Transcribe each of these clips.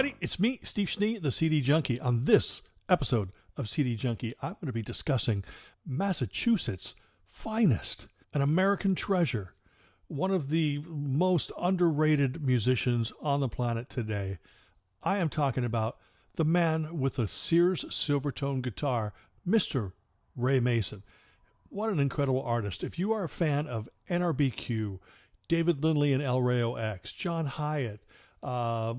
everybody, it's me, Steve Schnee, the CD Junkie. On this episode of CD Junkie, I'm going to be discussing Massachusetts' finest, an American treasure, one of the most underrated musicians on the planet today. I am talking about the man with the Sears Silvertone guitar, Mr. Ray Mason. What an incredible artist. If you are a fan of NRBQ, David Lindley and El Rayo X, John Hiatt,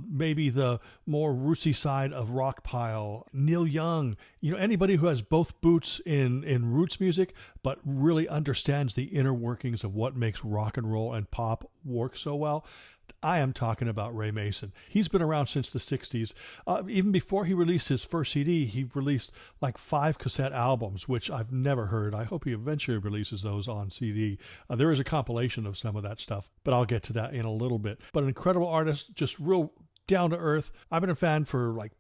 maybe the more rootsy side of Rockpile, Neil Young, anybody who has both boots in roots music, but really understands the inner workings of what makes rock and roll and pop work so well. I am talking about Ray Mason. He's been around since the 60s. Even before he released his first CD, he released like 5 cassette albums, which I've never heard. I hope he eventually releases those on CD. There is a compilation of some of that stuff, but I'll get to that in a little bit. But an incredible artist, just real down to earth. I've been a fan for like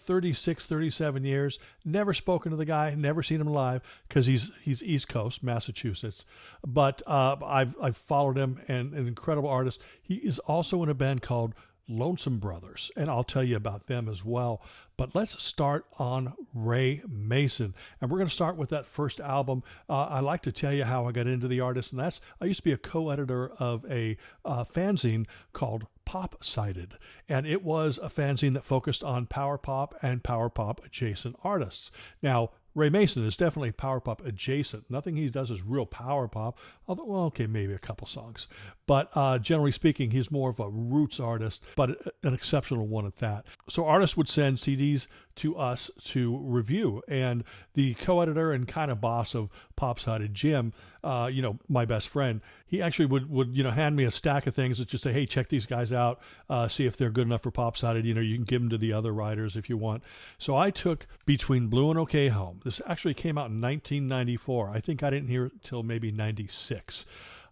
36, 37 years, never spoken to the guy, never seen him live because he's East Coast, Massachusetts. But I've followed him, and an incredible artist. He is also in a band called Lonesome Brothers, and I'll tell you about them as well. But let's start on Ray Mason, and we're going to start with that first album. I like to tell you how I got into the artist, and that's I used to be a co-editor of a fanzine called Pop Sided, and it was a fanzine that focused on power pop and power pop adjacent artists. Now, Ray Mason is definitely power pop adjacent. Nothing he does is real power pop, although, well, okay, maybe a couple songs. But generally speaking, he's more of a roots artist, but an exceptional one at that. So artists would send CDs to us to review, and the co-editor and kind of boss of Pop-Sided, Jim, my best friend, he actually would hand me a stack of things that just say, hey, check these guys out, see if they're good enough for Pop-Sided. You can give them to the other writers if you want. So I took Between Blue and OK Home. This actually came out in 1994. I think I didn't hear it till maybe 96.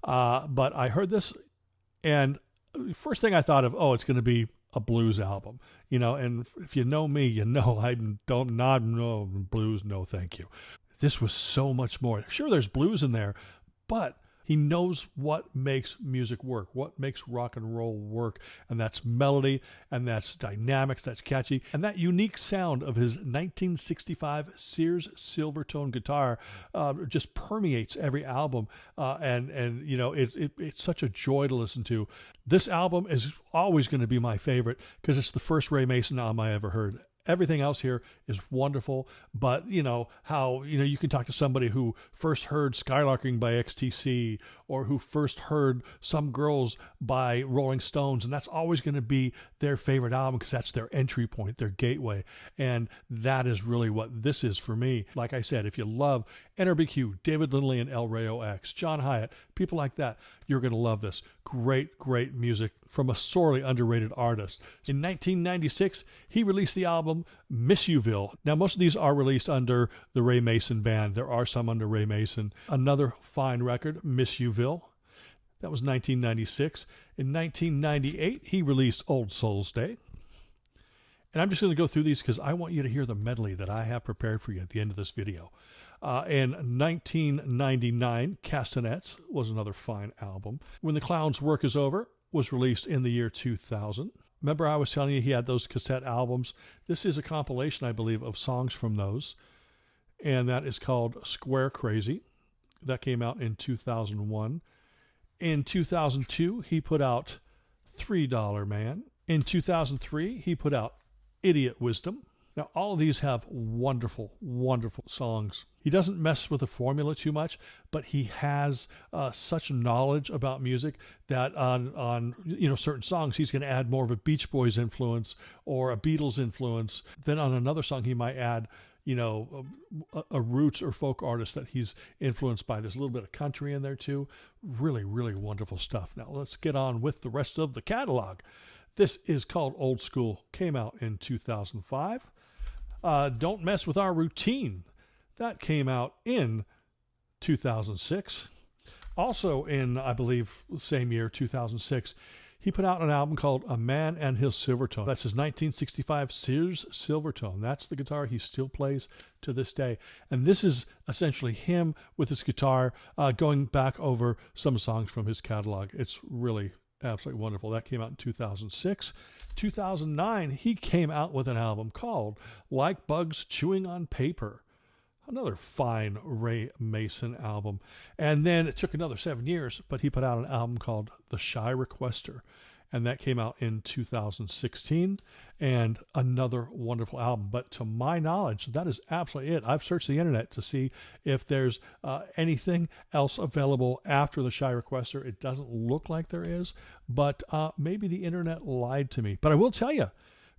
But I heard this, and first thing I thought of, it's going to be a blues album, and if you know me, I don't know blues, no thank you. This was so much more. Sure, there's blues in there, but he knows what makes music work, what makes rock and roll work, and that's melody, and that's dynamics, that's catchy, and that unique sound of his 1965 Sears Silvertone guitar just permeates every album, and it's such a joy to listen to. This album is always going to be my favorite because it's the first Ray Mason album I ever heard. Everything else here is wonderful, but how you can talk to somebody who first heard Skylarking by XTC or who first heard Some Girls by Rolling Stones, and that's always going to be their favorite album because that's their entry point, their gateway, and that is really what this is for me. Like I said, if you love NRBQ, David Lindley and El Rayo X, John Hiatt, people like that, you're going to love this. Great music from a sorely underrated artist. In 1996, he released the album Miss Youville. Now, most of these are released under the Ray Mason band. There are some under Ray Mason. Another fine record, Miss Youville. That was 1996. In 1998, he released Old Souls Day. And I'm just going to go through these because I want you to hear the medley that I have prepared for you at the end of this video. In 1999, Castanets was another fine album. When the Clown's Work Is Over was released in the year 2000. Remember I was telling you he had those cassette albums? This is a compilation, I believe, of songs from those. And that is called Square Crazy. That came out in 2001. In 2002, he put out $3 Man. In 2003, he put out Idiot Wisdom. Now, all of these have wonderful songs. He doesn't mess with the formula too much, but he has such knowledge about music that on certain songs, he's going to add more of a Beach Boys influence or a Beatles influence. Then on another song, he might add, a roots or folk artist that he's influenced by. There's a little bit of country in there too. Really wonderful stuff. Now, let's get on with the rest of the catalog. This is called Old School. Came out in 2005. Don't Mess With Our Routine. That came out in 2006. Also in, I believe, the same year, 2006, he put out an album called A Man and His Silvertone. That's his 1965 Sears Silvertone. That's the guitar he still plays to this day. And this is essentially him with his guitar going back over some songs from his catalog. It's really Absolutely wonderful. That came out in 2006. 2009, he came out with an album called Like Bugs Chewing on Paper. Another fine Ray Mason album. And then it took another 7 years, but he put out an album called The Shy Requester. And that came out in 2016, and another wonderful album. But to my knowledge, that is absolutely it. I've searched the internet to see if there's anything else available after The Shy Requester. It doesn't look like there is, but maybe the internet lied to me. But I will tell you,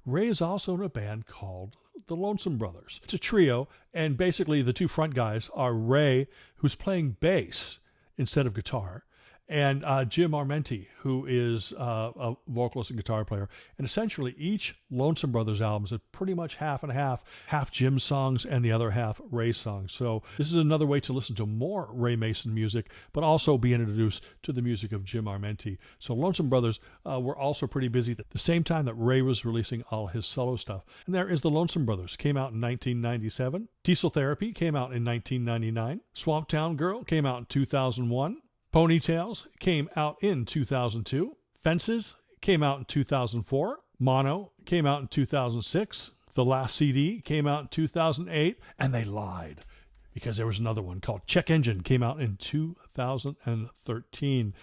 Ray is also in a band called the Lonesome Brothers. It's a trio, and basically the two front guys are Ray, who's playing bass instead of guitar, and Jim Armenti, who is a vocalist and guitar player. And essentially each Lonesome Brothers album is pretty much half and half Jim's songs and the other half Ray's songs. So this is another way to listen to more Ray Mason music, but also be introduced to the music of Jim Armenti. So Lonesome Brothers were also pretty busy at the same time that Ray was releasing all his solo stuff. And there is the Lonesome Brothers, came out in 1997. Diesel Therapy came out in 1999. Swamp Town Girl came out in 2001. Ponytails came out in 2002. Fences came out in 2004. Mono came out in 2006. The Last CD came out in 2008. And they lied, because there was another one called Check Engine, came out in 2013.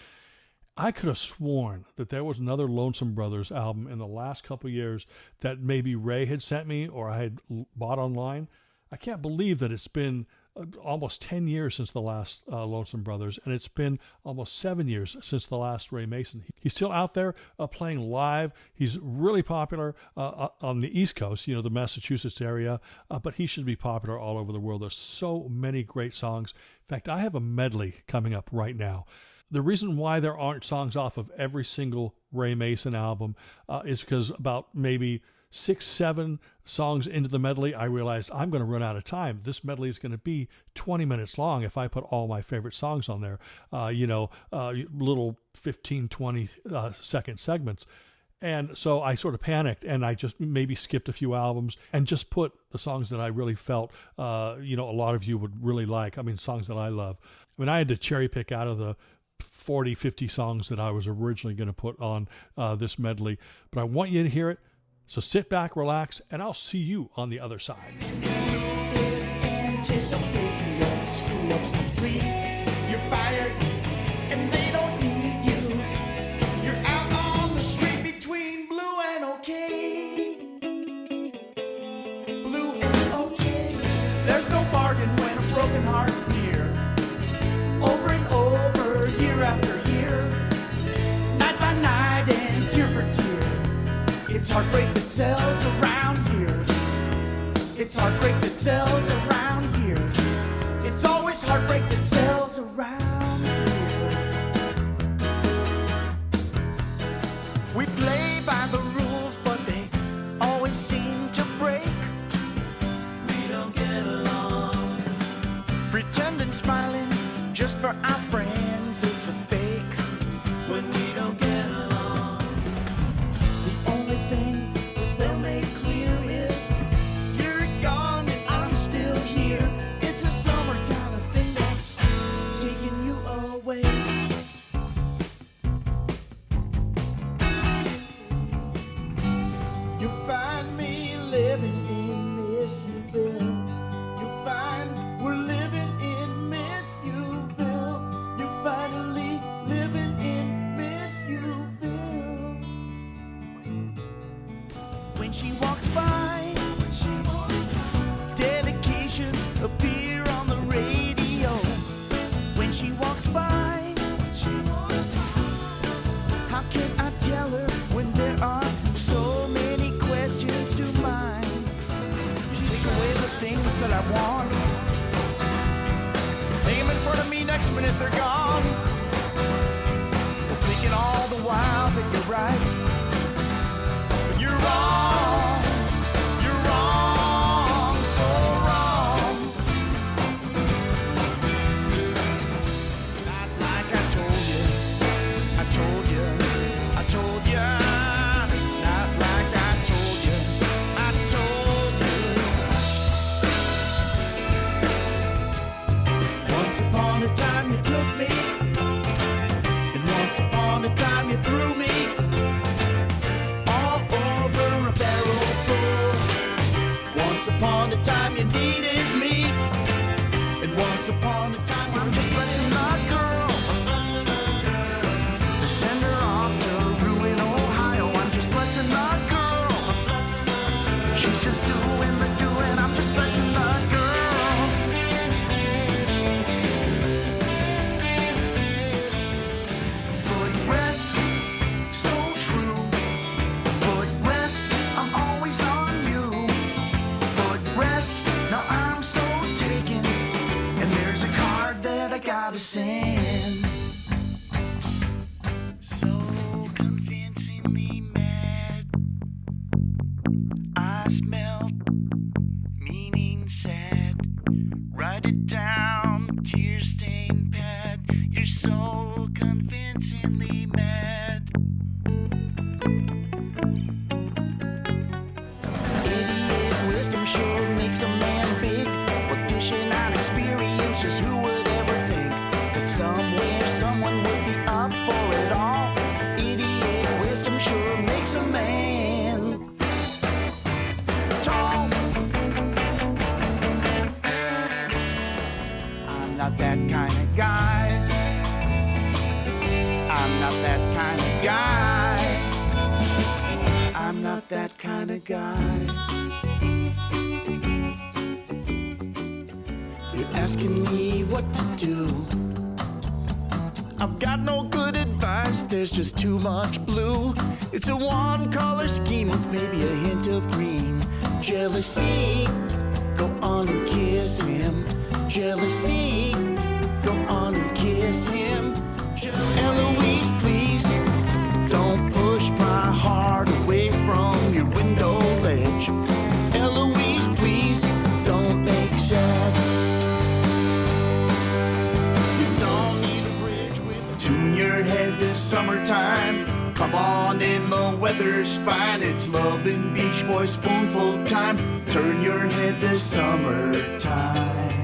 I could have sworn that there was another Lonesome Brothers album in the last couple of years that maybe Ray had sent me or I had bought online. I can't believe that it's been almost 10 years since the last Lonesome Brothers, and it's been almost 7 years since the last Ray Mason. He's still out there playing live. He's really popular on the East Coast, the Massachusetts area, but he should be popular all over the world. There's so many great songs. In fact, I have a medley coming up right now. The reason why there aren't songs off of every single Ray Mason album is because about maybe 6-7 songs into the medley, I realized I'm going to run out of time. This medley is going to be 20 minutes long if I put all my favorite songs on there, little 15, 20 second segments. And so I sort of panicked, and I just maybe skipped a few albums and just put the songs that I really felt, a lot of you would really like. I mean, songs that I love. I mean, I had to cherry pick out of the 40, 50 songs that I was originally going to put on this medley. But I want you to hear it. So sit back, relax, and I'll see you on the other side. Is anticipating your screw-ups complete. You're fired, and they don't need you. You're out on the street between blue and okay. Blue and okay. There's no bargain when a broken heart's near. Over and over, year after year. Night by night and tear for tear. It's heartbreak that sells around here. It's heartbreak that sells around here. It's always heartbreak that sells around here. We play by the rules, but they always seem to break. We don't get along. Pretending smiling just for our friends, it's a fake. When we don't get along. When she walks by, dedications appear on the radio. When she walks by, how can I tell her when there are so many questions to mind? You take away the things that I want. Lay them in front of me, next minute they're gone. Thinking all the while that you're right. You're wrong, so wrong. Not like I told you. Not like I told you. Once upon a time you took me upon a time you needed me. And once upon a time I'm just blessing the girl. I'm blessing the girl. To send her off to ruin Ohio. I'm just blessing the girl. I'm blessing the girl. She's just doing the doing. I'm just blessing the girl. Footrest, so true. Footrest, I'm always on you. Footrest, now I'm so taken. And there's a card that I gotta send. So convincingly mad, I smelled meaning sad. Write it down, tear-stained pad. You're so convincingly mad. Idiot wisdom sure makes a man big. Well, dishing out experiences, who would ever think that somewhere someone would be up for it all? Idiot wisdom sure makes a man tall. I'm not that kind of guy. I'm not that kind of guy. I'm not that kind of guy. You're asking me what to do. I've got no good advice, there's just too much blue. It's a one-color scheme with maybe a hint of green. Jealousy, go on and kiss him. Jealousy, go on and kiss him. Eloise, please, don't push my heart away from your window ledge. Eloise, please, don't make sad. You don't need a bridge with a tune your head this summertime. Come on in, the weather's fine. It's loving Beach Boy spoonful time. Turn your head this summertime.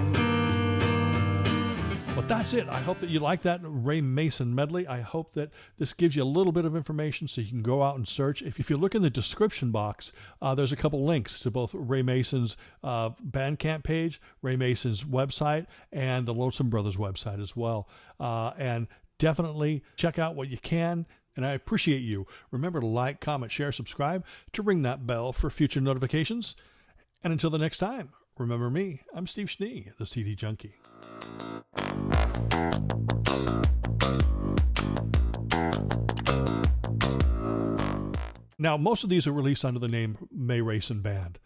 But that's it. I hope that you like that Ray Mason medley. I hope that this gives you a little bit of information so you can go out and search. If you look in the description box, there's a couple links to both Ray Mason's Bandcamp page, Ray Mason's website, and the Lonesome Brothers website as well. And definitely check out what you can. And I appreciate you. Remember to like, comment, share, subscribe, to ring that bell for future notifications. And until the next time, remember me. I'm Steve Schnee, the CD Junkie. Now, most of these are released under the name May Racing Band.